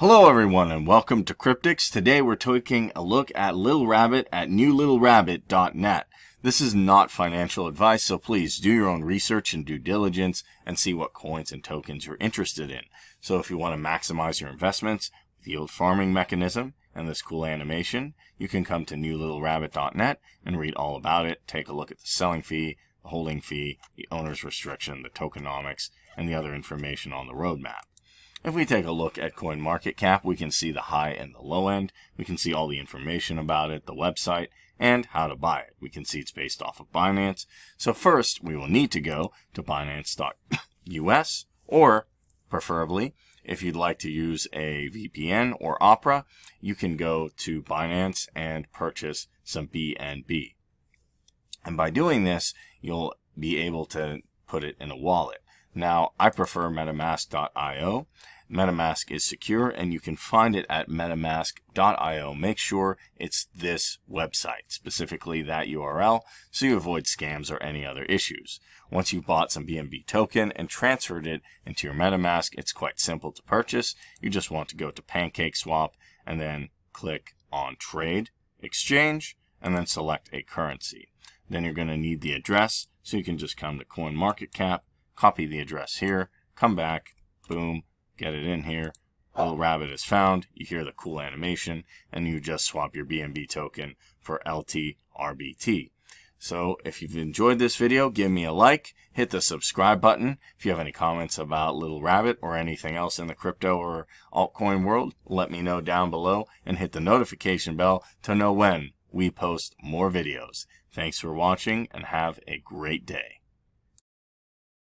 Hello everyone and welcome to Cryptics. Today we're taking a look at Little Rabbit at newlittlerabbit.net. This is not financial advice, so please do your own research and due diligence and see what coins and tokens you're interested in. So if you want to maximize your investments with yield farming mechanism and this cool animation, you can come to newlittlerabbit.net and read all about it. Take a look at the selling fee, the holding fee, the owner's restriction, the tokenomics, and the other information on the roadmap. If we take a look at CoinMarketCap, we can see the high and the low end. We can see all the information about it, the website, and how to buy it. We can see it's based off of Binance. So first, we will need to go to Binance.us, or preferably, if you'd like to use a VPN or Opera, you can go to Binance and purchase some BNB. And by doing this, you'll be able to put it in a wallet. Now, I prefer MetaMask.io. MetaMask is secure, and you can find it at MetaMask.io. Make sure it's this website, specifically that URL, so you avoid scams or any other issues. Once you've bought some BNB token and transferred it into your MetaMask, it's quite simple to purchase. You just want to go to PancakeSwap and then click on Trade, Exchange, and then select a currency. Then you're going to need the address, so you can just come to CoinMarketCap, copy the address here, come back, boom, get it in here. Little Rabbit is found. You hear the cool animation, and you just swap your BNB token for LTRBT. So if you've enjoyed this video, give me a like, hit the subscribe button. If you have any comments about Little Rabbit or anything else in the crypto or altcoin world, let me know down below, and hit the notification bell to know when we post more videos. Thanks for watching, and have a great day.